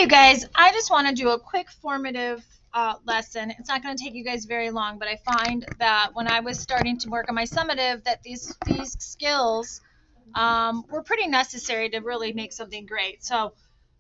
Hey you guys, I just want to do a quick formative lesson. It's not going to take you guys very long, but I find that when I was starting to work on my summative that these skills were pretty necessary to really make something great. So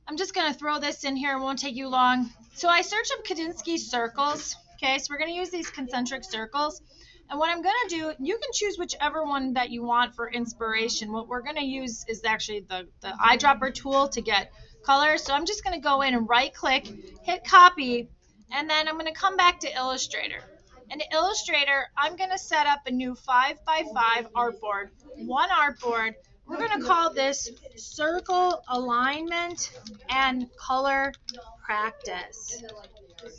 I'm just going to throw this in here. It won't take you long. So I searched up Kandinsky circles. Okay, so we're going to use these concentric circles. And what I'm going to do, you can choose whichever one that you want for inspiration. What we're going to use is actually the eyedropper tool to get color. So I'm just going to go in and right click, hit copy, and then I'm going to come back to Illustrator. In Illustrator, I'm going to set up a new 5x5 artboard, one artboard. We're going to call this Circle Alignment and Color Practice.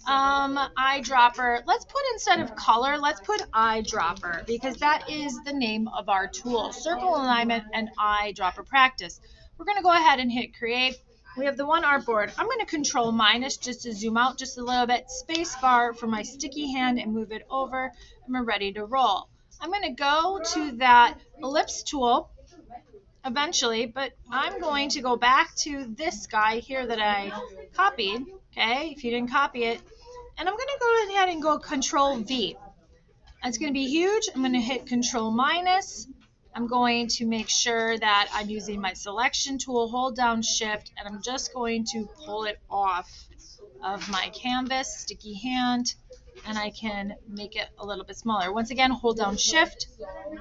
Eyedropper. Let's put, instead of color, let's put eyedropper, because that is the name of our tool. Circle Alignment and Eyedropper Practice. We're going to go ahead and hit create. We have the one artboard. I'm going to control minus just to zoom out just a little bit, space bar for my sticky hand and move it over, and we're ready to roll. I'm going to go to that ellipse tool eventually, but I'm going to go back to this guy here that I copied, okay, if you didn't copy it, and I'm going to go ahead and go control V. It's going to be huge. I'm going to hit control minus. I'm going to make sure that I'm using my selection tool, hold down shift, and I'm just going to pull it off of my canvas, sticky hand, and I can make it a little bit smaller. Once again, hold down shift,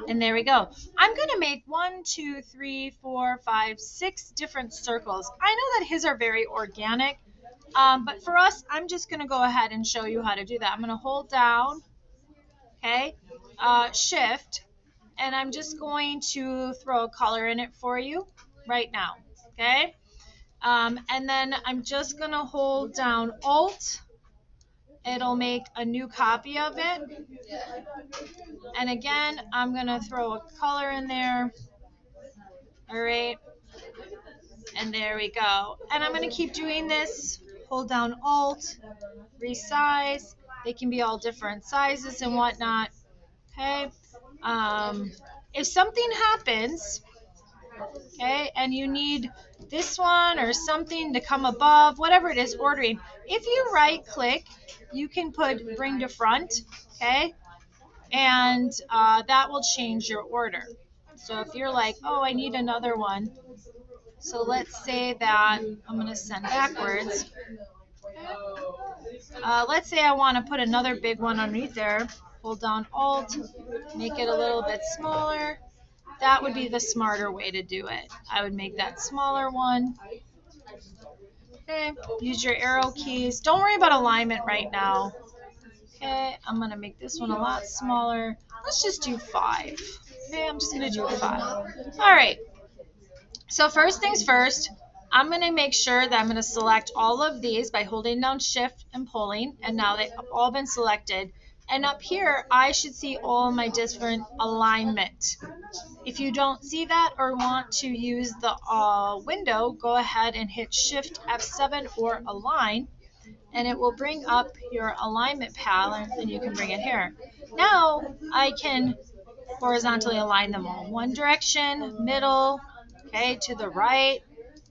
and there we go. I'm going to make 1, 2, 3, 4, 5, 6 different circles. I know that his are very organic, but for us, I'm just going to go ahead and show you how to do that. I'm going to hold down, okay, shift, and I'm just going to throw a color in it for you right now, okay? And then I'm just going to hold down Alt. It'll make a new copy of it. And again, I'm going to throw a color in there. All right. And there we go. And I'm going to keep doing this. Hold down Alt, resize. They can be all different sizes and whatnot. Okay. If something happens, okay, and you need this one or something to come above, whatever it is, ordering, if you right click, you can put bring to front, okay, and that will change your order. So if you're like, oh, I need another one, so let's say that I'm going to send backwards. Let's say I want to put another big one underneath there. Hold down Alt, make it a little bit smaller. That would be the smarter way to do it. I would make that smaller one. Okay, use your arrow keys. Don't worry about alignment right now. Okay, I'm going to make this one a lot smaller. Let's just do 5. Okay, I'm just going to do 5. All right. So first things first, I'm going to make sure that I'm going to select all of these by holding down shift and pulling, and now they've all been selected. And up here, I should see all of my different alignment. If you don't see that or want to use the window, go ahead and hit Shift F7 or Align, and it will bring up your alignment pattern, and you can bring it here. Now I can horizontally align them all. One direction, middle, okay, to the right.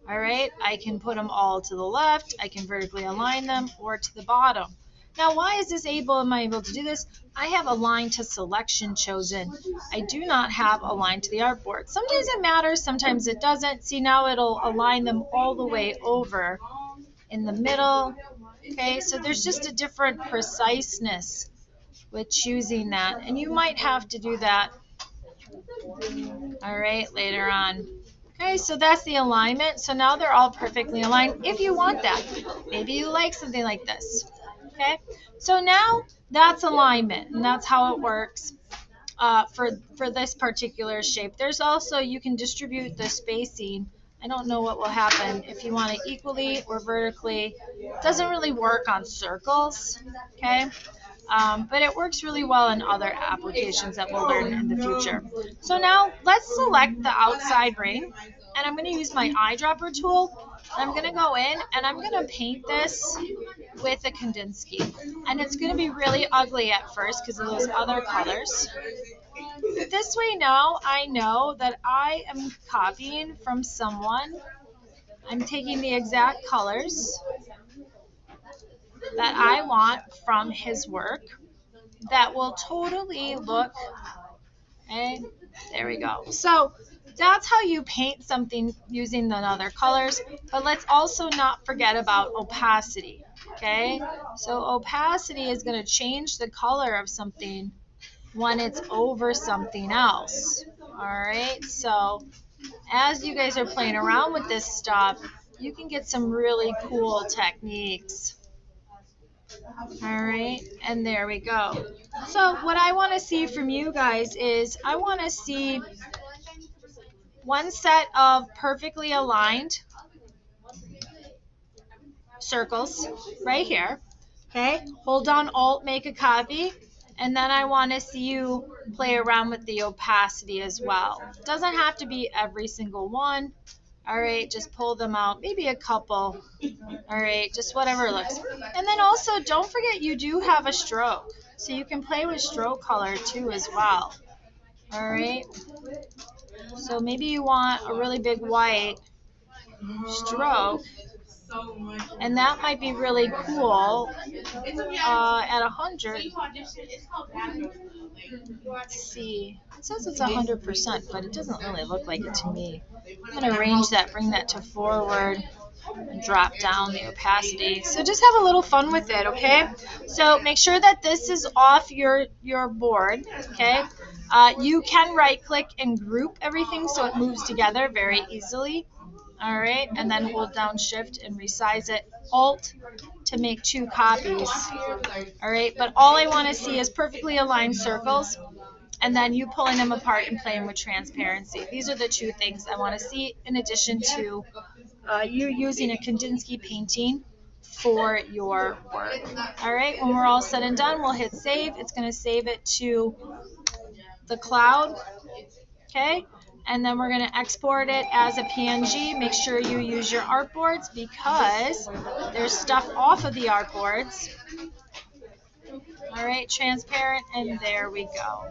All right, I can put them all to the left. I can vertically align them, or to the bottom. Now, why is this am I able to do this? I have align to selection chosen. I do not have align to the artboard. Sometimes it matters, sometimes it doesn't. See, now it'll align them all the way over in the middle. Okay, so there's just a different preciseness with choosing that, and you might have to do that, all right, later on. Okay, so that's the alignment. So now they're all perfectly aligned if you want that. Maybe you like something like this. Okay, so now that's alignment, and that's how it works for this particular shape. There's also, you can distribute the spacing. I don't know what will happen if you want it equally or vertically. It doesn't really work on circles, okay? But it works really well in other applications that we'll learn in the future. So now let's select the outside ring, and I'm going to use my eyedropper tool. I'm going to go in and I'm going to paint this with a Kandinsky. And it's going to be really ugly at first because of those other colors. This way now I know that I am copying from someone I'm taking the exact colors that I want from his work that will totally look, okay, there we go. So that's how you paint something using the other colors, but let's also not forget about opacity, okay? So opacity is going to change the color of something when it's over something else, all right? So as you guys are playing around with this stuff, you can get some really cool techniques. All right, and there we go. So what I want to see from you guys is I want to see one set of perfectly aligned circles right here. Okay, hold down Alt, make a copy, and then I want to see you play around with the opacity as well. Doesn't have to be every single one. All right, just pull them out, maybe a couple. All right, just whatever looks. And then also, don't forget you do have a stroke. So you can play with stroke color too as well. All right. So maybe you want a really big white stroke. And that might be really cool at 100. Let's see. It says it's 100%, but it doesn't really look like it to me. I'm going to arrange that, bring that to forward, and drop down the opacity. So just have a little fun with it, okay? So make sure that this is off your board, okay? You can right-click and group everything so it moves together very easily. All right, and then hold down Shift and resize it. Alt to make two copies. All right, but all I want to see is perfectly aligned circles, and then you pulling them apart and playing with transparency. These are the two things I want to see in addition to you using a Kandinsky painting for your work. All right, when we're all said and done, we'll hit save. It's going to save it to the cloud, okay? And then we're going to export it as a PNG. Make sure you use your artboards because there's stuff off of the artboards. All right, transparent, and there we go.